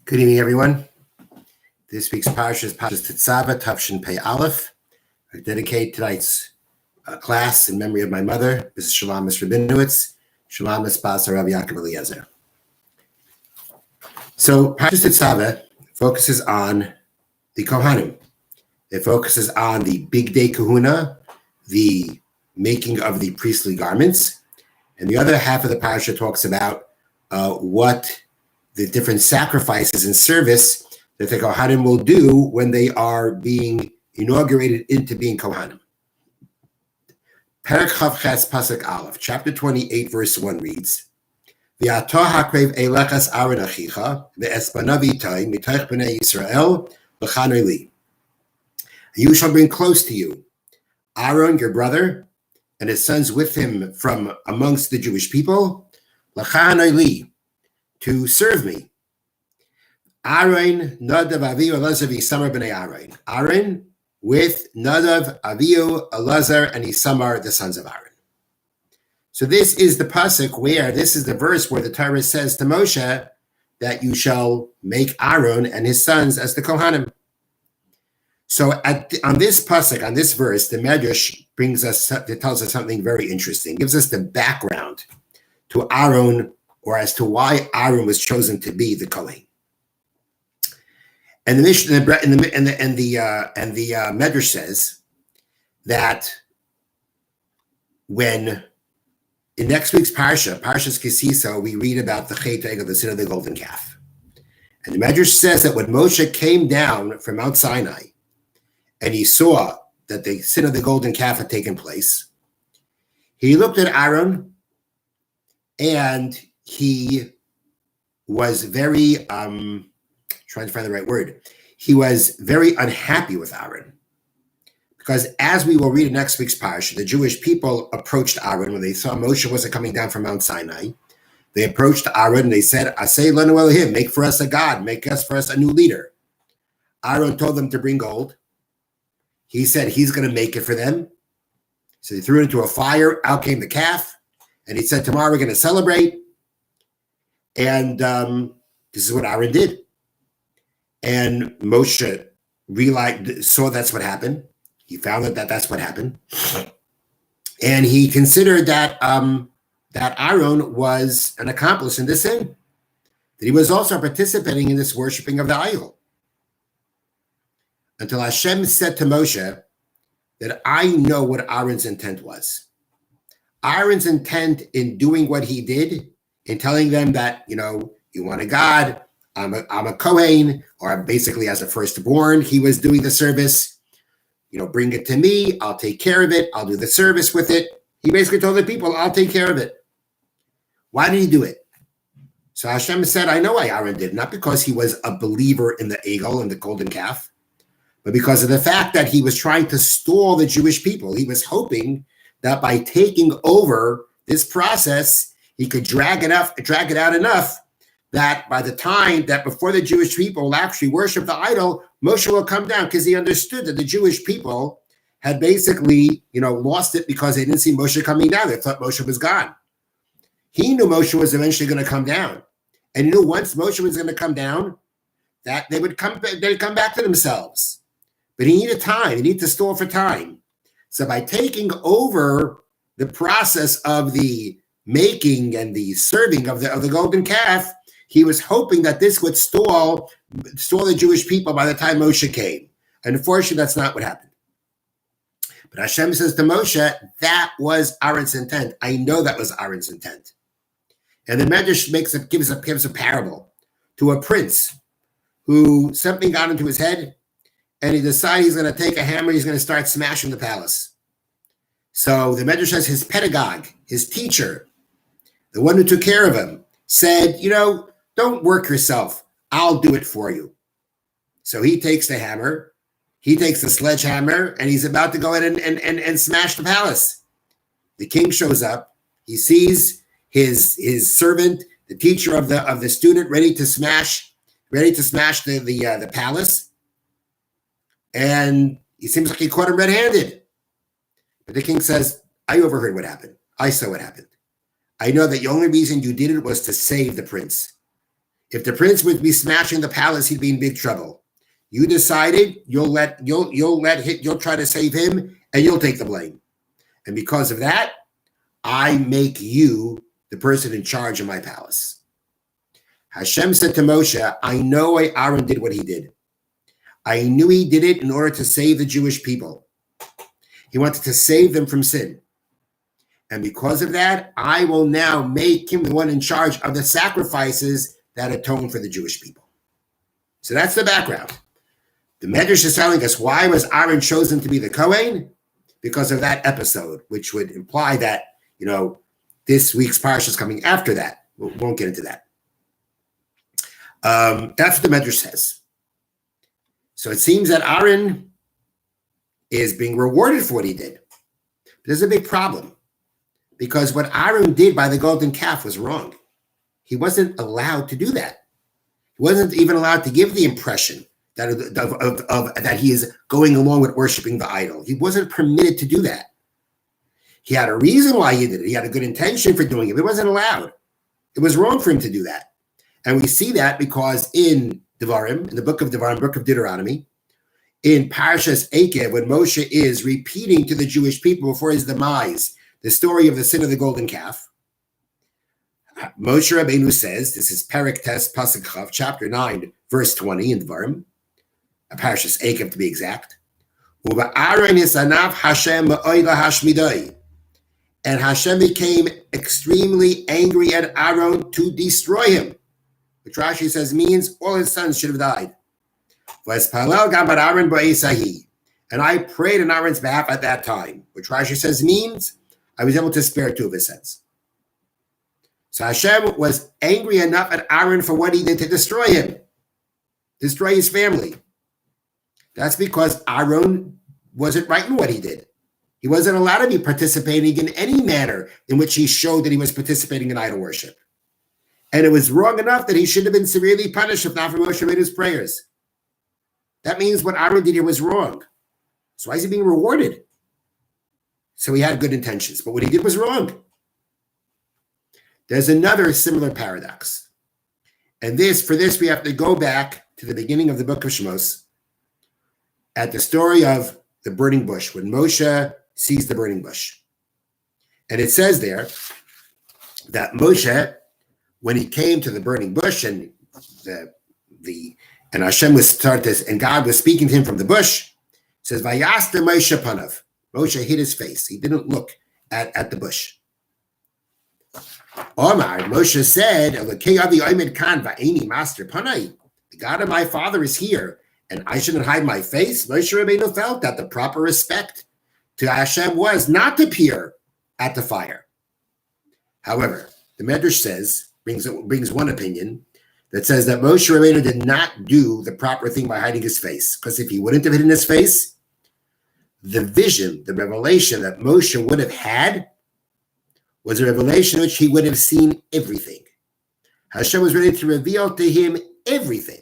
Good evening, everyone. This week's Parsha is Parsha Tetzaveh, Tavshin Pei Aleph. I dedicate tonight's class in memory of my mother, Mrs. Shalamis Rabinowitz, Shalamis Bas Rav Yaakov Eliezer. So Parsha Tetzaveh focuses on the Kohanim. It focuses on the big day kahuna, the making of the priestly garments, and the other half of the Parsha talks about what the different sacrifices and service that the Kohanim will do when they are being inaugurated into being Kohanim. Perek Chav Ches Pasuk Aleph, chapter 28, verse 1 reads, V'ato hakrev elechas Aaron achicha, ve'espanav itai, mitoich b'nei Yisrael, l'chanoi li. You shall bring close to you Aaron, your brother, and his sons with him from amongst the Jewish people, l'chanoi li, to serve me. Aaron, Nadav, Avihu, Elazar, Isamar b'nei Aaron. Aaron with Nadav, Avihu, Elazar, and Isamar, the sons of Aaron. So this is the pasuk where, this is the verse where the Torah says to Moshe that you shall make Aaron and his sons as the Kohanim. So on this pasuk, on this verse, the Medrash tells us something very interesting, gives us the background to Aaron, or as to why Aaron was chosen to be the Kohen. And the Medrash says that when in next week's Parsha, Parshas Kisisa, we read about the Chet Egel, the sin of the golden calf. And the Medrash says that when Moshe came down from Mount Sinai and he saw that the sin of the golden calf had taken place, he looked at Aaron and he was very, trying to find the right word. He was very unhappy with Aaron. Because as we will read in next week's Parsha, the Jewish people approached Aaron when they saw Moshe wasn't coming down from Mount Sinai. They approached Aaron and they said, Asay lanu Elohim, make for us a God, make for us a new leader. Aaron told them to bring gold. He said he's going to make it for them. So they threw it into a fire, out came the calf, and he said, tomorrow we're going to celebrate. And this is what Aaron did. And Moshe saw that's what happened. He found that that's what happened. And he considered that that Aaron was an accomplice in this sin, that he was also participating in this worshiping of the idol. Until Hashem said to Moshe that I know what Aaron's intent was. Aaron's intent in doing what he did, in telling them that, you want a God, I'm a Kohen, or basically as a firstborn, he was doing the service. Bring it to me, I'll take care of it, I'll do the service with it. He basically told the people, I'll take care of it. Why did he do it? So Hashem said, I know why Aaron did, not because he was a believer in the Egel and the golden calf, but because of the fact that he was trying to stall the Jewish people. He was hoping that by taking over this process, he could drag it out enough that by the time that before the Jewish people will actually worship the idol, Moshe will come down, because he understood that the Jewish people had basically, lost it because they didn't see Moshe coming down. They thought Moshe was gone. He knew Moshe was eventually going to come down. And he knew once Moshe was going to come down, that they'd come back to themselves. But he needed time. He needed to stall for time. So by taking over the process of the making and the serving of the golden calf, he was hoping that this would stall the Jewish people by the time Moshe came. And unfortunately, that's not what happened. But Hashem says to Moshe, that was Aaron's intent. I know that was Aaron's intent. And the Medrash gives a parable to a prince who something got into his head, and he decided he's going to take a hammer, he's going to start smashing the palace. So the Medrash says his pedagogue, his teacher, the one who took care of him, said, don't work yourself. I'll do it for you. So he takes the hammer, he takes the sledgehammer, and he's about to go in and smash the palace. The king shows up. He sees his servant, the teacher of the student, ready to smash the palace. And he seems like he caught him red-handed. But the king says, I overheard what happened. I saw what happened. I know that the only reason you did it was to save the prince. If the prince would be smashing the palace, he'd be in big trouble. You decided you'll try to save him, and you'll take the blame. And because of that, I make you the person in charge of my palace. Hashem said to Moshe, I know why Aaron did what he did. I knew he did it in order to save the Jewish people. He wanted to save them from sin. And because of that, I will now make him the one in charge of the sacrifices that atone for the Jewish people. So that's the background. The Medrash is telling us, why was Aaron chosen to be the Kohen? Because of that episode, which would imply that, this week's Parsha is coming after that. We won't get into that. That's what the Medrash says. So it seems that Aaron is being rewarded for what he did. But there's a big problem, because what Aaron did by the golden calf was wrong. He wasn't allowed to do that. He wasn't even allowed to give the impression that he is going along with worshiping the idol. He wasn't permitted to do that. He had a reason why he did it. He had a good intention for doing it. It wasn't allowed. It was wrong for him to do that. And we see that because in Devarim, in the book of Devarim, book of Deuteronomy, in Parshas Eikev, when Moshe is repeating to the Jewish people before his demise the story of the sin of the golden calf, Moshe Rabbeinu says, this is Perek Tes Pasuk Chav, chapter 9, verse 20 in Devarim, Parshas Eikev to be exact. And Hashem became extremely angry at Aaron to destroy him, which Rashi says means all his sons should have died. And I prayed on Aaron's behalf at that time, which Rashi says means I was able to spare two of his sons. So Hashem was angry enough at Aaron for what he did to destroy him, destroy his family. That's because Aaron wasn't right in what he did. He wasn't allowed to be participating in any manner in which he showed that he was participating in idol worship. And it was wrong enough that he should have been severely punished if not for Moshe Rabbeinu's prayers. That means what Aaron did here was wrong. So why is he being rewarded? So he had good intentions, but what he did was wrong. There's another similar paradox. And for this, we have to go back to the beginning of the book of Shemos, at the story of the burning bush, when Moshe sees the burning bush. And it says there that Moshe, when he came to the burning bush and Hashem and God was speaking to him from the bush, it says, Vayaster Moshe panav. Moshe hid his face. He didn't look at the bush. Omar, Moshe said, the God of my father is here, and I shouldn't hide my face. Moshe Rabbeinu felt that the proper respect to Hashem was not to peer at the fire. However, the Medrash brings one opinion that says that Moshe Rabbeinu did not do the proper thing by hiding his face, because if he wouldn't have hidden his face, the vision, the revelation that Moshe would have had was a revelation in which he would have seen everything. Hashem was ready to reveal to him everything.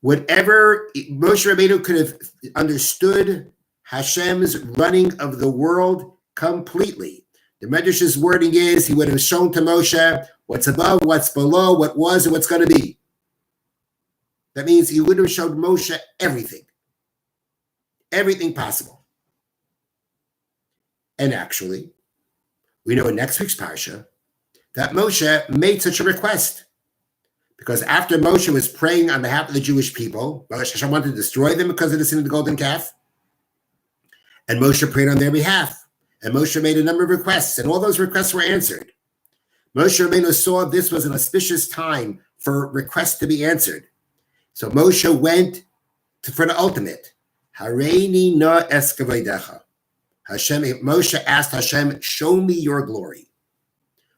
Whatever Moshe Rabbeinu could have understood Hashem's running of the world completely. The Medrash's wording is he would have shown to Moshe what's above, what's below, what was, and what's going to be. That means he would have showed Moshe everything. Everything possible. And actually, we know in next week's Parsha that Moshe made such a request. Because after Moshe was praying on behalf of the Jewish people, Hashem wanted to destroy them because of the sin of the golden calf. And Moshe prayed on their behalf. And Moshe made a number of requests, and all those requests were answered. Moshe Rabbeinu saw this was an auspicious time for requests to be answered. So Moshe went for the ultimate. Hareini na eskavaydecha. Moshe asked Hashem, show me your glory.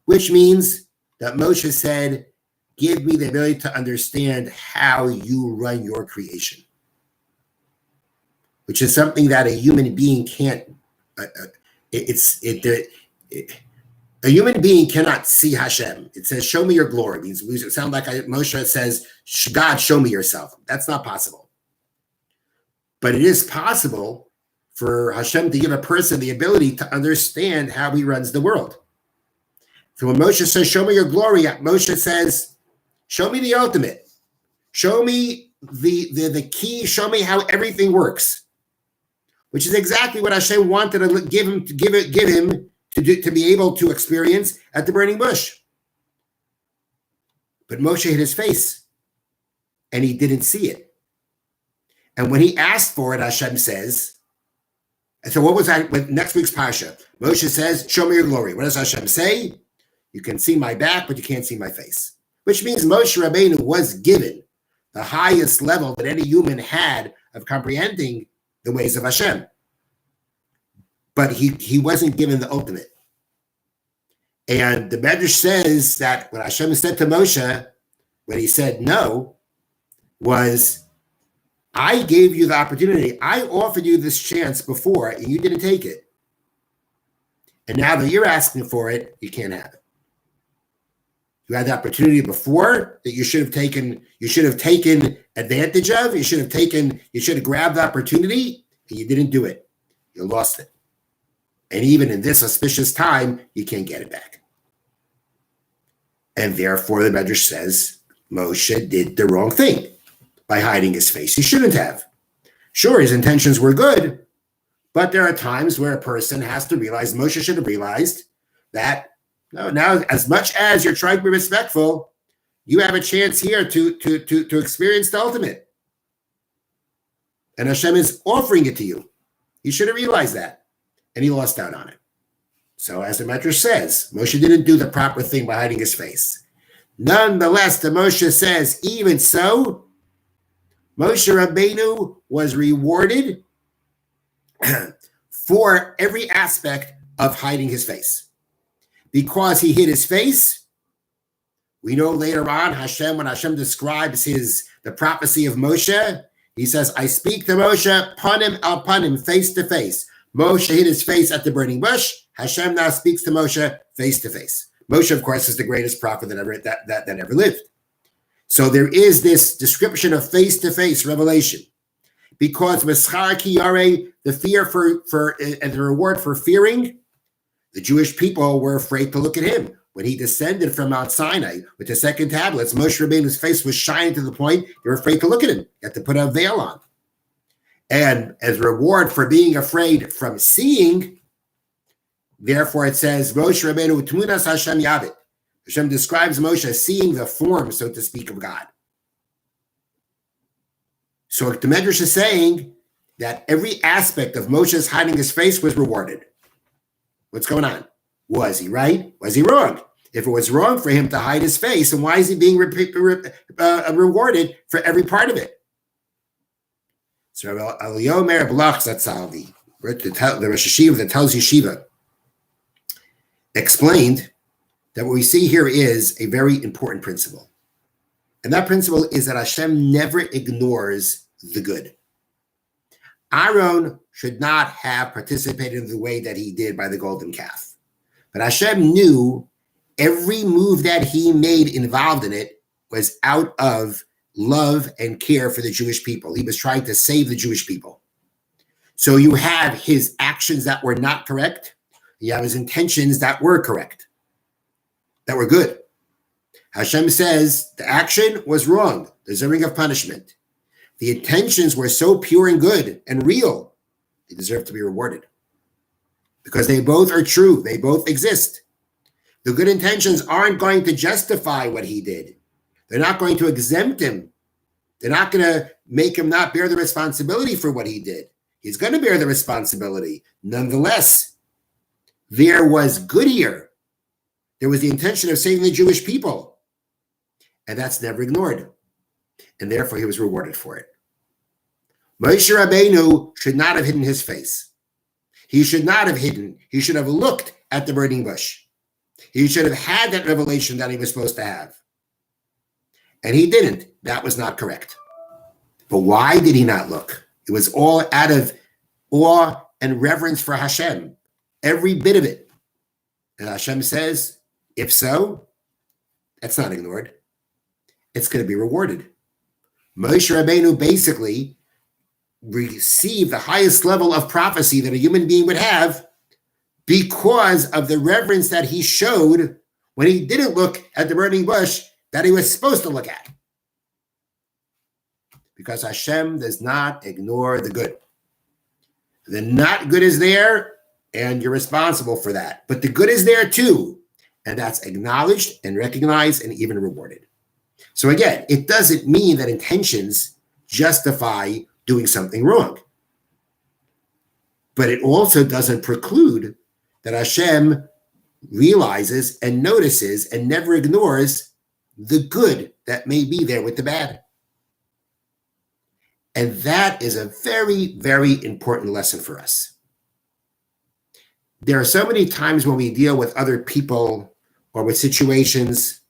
Which means that Moshe said, give me the ability to understand how you run your creation. Which is something that a human being can't. A human being cannot see Hashem. It says, show me your glory. It means it sounds like Moshe says, God, show me yourself. That's not possible. But it is possible for Hashem to give a person the ability to understand how he runs the world. So when Moshe says, show me your glory, Moshe says, Show me the ultimate. Show me the key. Show me how everything works, which is exactly what Hashem wanted to give him to be able to experience at the burning bush. But Moshe hid his face, and he didn't see it. And when he asked for it, Hashem says, and so what was that with next week's Parsha? Moshe says, show me your glory. What does Hashem say? You can see my back, but you can't see my face. Which means Moshe Rabbeinu was given the highest level that any human had of comprehending the ways of Hashem. But he wasn't given the ultimate. And the Medrash says that what Hashem said to Moshe, when he said no, was, I gave you the opportunity. I offered you this chance before, and you didn't take it. And now that you're asking for it, you can't have it. You had the opportunity before that you should have taken advantage of. You should have grabbed the opportunity, and you didn't do it. You lost it. And even in this auspicious time, you can't get it back. And therefore, the Medrash says Moshe did the wrong thing by hiding his face. He shouldn't have. Sure, his intentions were good, but there are times where a person has to realize, Moshe should have realized that now, as much as you're trying to be respectful, you have a chance here to experience the ultimate. And Hashem is offering it to you. You should have realized that. And he lost out on it. So as the Medrash says, Moshe didn't do the proper thing by hiding his face. Nonetheless, the Moshe says, even so, Moshe Rabbeinu was rewarded for every aspect of hiding his face. Because he hid his face, we know later on, when Hashem describes the prophecy of Moshe, he says, I speak to Moshe, panim al panim, face to face. Moshe hid his face at the burning bush. Hashem now speaks to Moshe face to face. Moshe, of course, is the greatest prophet that ever lived. So there is this description of face-to-face revelation. Because Meschar ki yareh, the fear for and the reward for fearing, the Jewish people were afraid to look at him. When he descended from Mount Sinai with the second tablets, Moshe Rabbeinu's face was shining to the point they were afraid to look at him. You had to put a veil on. And as a reward for being afraid from seeing, therefore it says, Moshe Rabbeinu Tmunas Hashem Yavit. Hashem describes Moshe as seeing the form, so to speak, of God. So the Medrash is saying that every aspect of Moshe's hiding his face was rewarded. What's going on? Was he right? Was he wrong? If it was wrong for him to hide his face, then why is he being rewarded for every part of it? So Eliyomer Blach Zatzalvi, the Rosh Yeshiva that tells Yeshiva, explained that what we see here is a very important principle. And that principle is that Hashem never ignores the good. Aaron should not have participated in the way that he did by the golden calf. But Hashem knew every move that he made involved in it was out of love and care for the Jewish people. He was trying to save the Jewish people. So you have his actions that were not correct. You have his intentions that were correct, that were good. Hashem says the action was wrong, deserving of punishment. The intentions were so pure and good and real, they deserve to be rewarded. Because they both are true, they both exist. The good intentions aren't going to justify what he did. They're not going to exempt him. They're not going to make him not bear the responsibility for what he did. He's going to bear the responsibility. Nonetheless, there was good here. There was the intention of saving the Jewish people. And that's never ignored. And therefore, he was rewarded for it. Moshe Rabbeinu should not have hidden his face. He should not have hidden. He should have looked at the burning bush. He should have had that revelation that he was supposed to have. And he didn't. That was not correct. But why did he not look? It was all out of awe and reverence for Hashem. Every bit of it. And Hashem says, if so, that's not ignored. It's going to be rewarded. Moshe Rabbeinu basically received the highest level of prophecy that a human being would have because of the reverence that he showed when he didn't look at the burning bush that he was supposed to look at. Because Hashem does not ignore the good. The not good is there, and you're responsible for that. But the good is there too, and that's acknowledged and recognized and even rewarded. So again, it doesn't mean that intentions justify doing something wrong. But it also doesn't preclude that Hashem realizes and notices and never ignores the good that may be there with the bad. And that is a very, very important lesson for us. There are so many times when we deal with other people or with situations,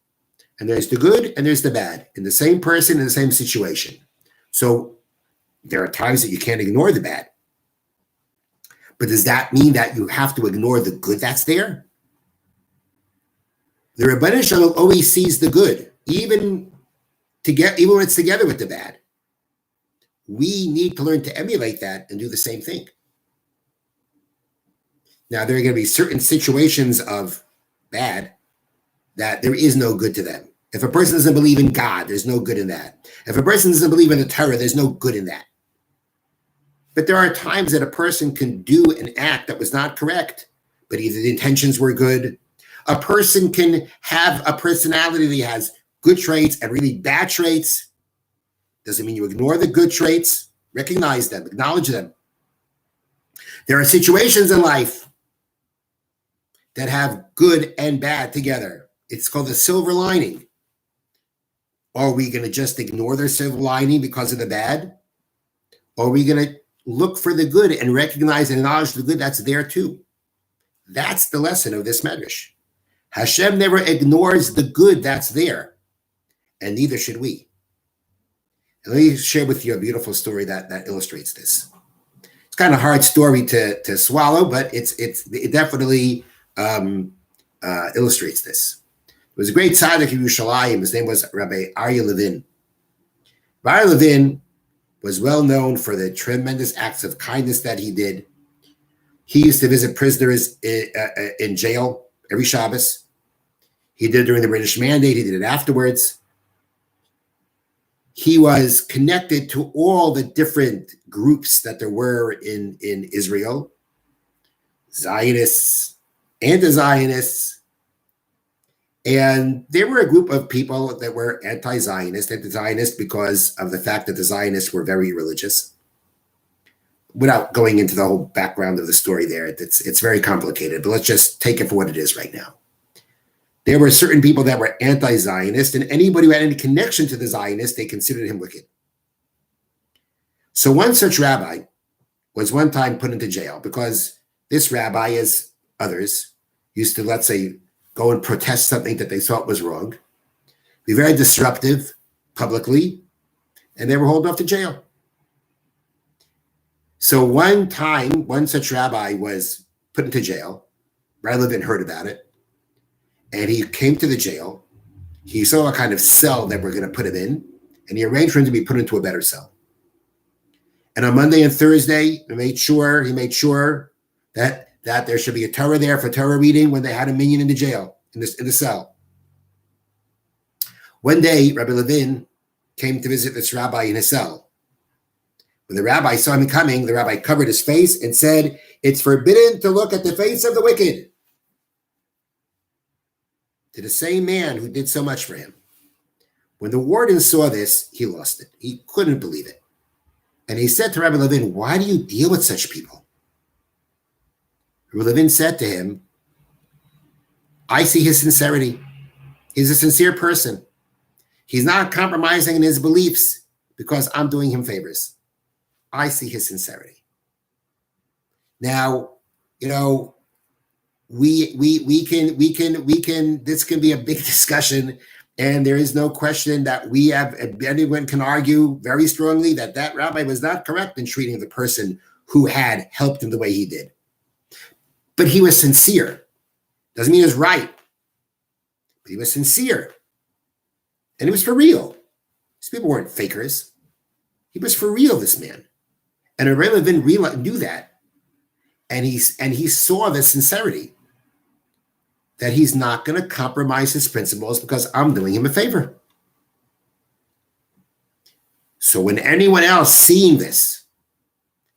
and there's the good and there's the bad in the same person, in the same situation. So there are times that you can't ignore the bad. But does that mean that you have to ignore the good that's there? The Rebbeinu Shalom always sees the good, even when it's together with the bad. We need to learn to emulate that and do the same thing. Now, there are going to be certain situations of bad that there is no good to them. If a person doesn't believe in God, there's no good in that. If a person doesn't believe in the Torah, there's no good in that. But there are times that a person can do an act that was not correct, but either the intentions were good. A person can have a personality that has good traits and really bad traits. Doesn't mean you ignore the good traits. Recognize them, acknowledge them. There are situations in life that have good and bad together. It's called the silver lining. Are we going to just ignore the silver lining because of the bad? Or are we going to look for the good and recognize and acknowledge the good that's there too? That's the lesson of this medrash. Hashem never ignores the good that's there, and neither should we. And let me share with you a beautiful story that illustrates this. It's kind of a hard story to swallow, but it definitely illustrates this. There was a great tzaddik in Yerushalayim. His name was Rabbi Aryeh Levin. Rabbi Levin was well known for the tremendous acts of kindness that he did. He used to visit prisoners in jail every Shabbos. He did it during the British Mandate. He did it afterwards. He was connected to all the different groups that there were in Israel, Zionists, anti-Zionists, and there were a group of people that were anti-Zionist because of the fact that the Zionists were very religious. Without going into the whole background of the story there, it's very complicated, but let's just take it for what it is right now. There were certain people that were anti-Zionist, and anybody who had any connection to the Zionists, they considered him wicked. So one such rabbi was one time put into jail because this rabbi, as others, used to, let's say, go and protest something that they thought was wrong, be very disruptive publicly, and they were hauled off to jail. So one time, one such rabbi was put into jail. Rabbi Levin heard about it. And he came to the jail. He saw a kind of cell that we're going to put him in, and he arranged for him to be put into a better cell. And on Monday and Thursday, he made sure that there should be a Torah there for Torah reading when they had a minion in the jail, in the cell. One day, Rabbi Levin came to visit this rabbi in his cell. When the rabbi saw him coming, the rabbi covered his face and said, "It's forbidden to look at the face of the wicked." To the same man who did so much for him. When the warden saw this, he lost it. He couldn't believe it. And he said to Rabbi Levin, "Why do you deal with such people?" Rabbi Levin said to him, "I see his sincerity. He's a sincere person. He's not compromising in his beliefs because I'm doing him favors. I see his sincerity." Now, we can, this can be a big discussion, and there is no question that anyone can argue very strongly that rabbi was not correct in treating the person who had helped him the way he did. But he was sincere. Doesn't mean he was right, but he was sincere. And it was for real. These people weren't fakers. He was for real, this man. And Rabbi Levin knew that. And he saw the sincerity. that he's not going to compromise his principles because I'm doing him a favor. So when anyone else seeing this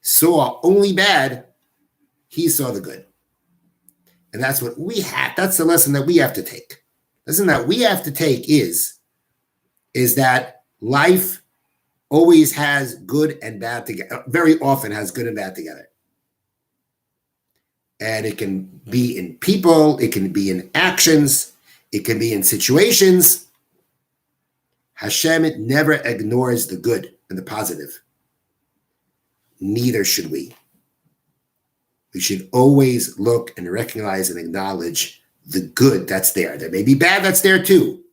saw only bad, he saw the good. And that's what we have. That's the lesson that we have to take. The lesson that we have to take is that life always has good and bad together, very often has good and bad together. And it can be in people, it can be in actions, it can be in situations. Hashem never ignores the good and the positive. Neither should we. We should always look and recognize and acknowledge the good that's there. There may be bad that's there too.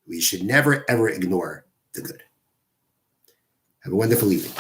We should never, ever ignore the good. Have a wonderful evening.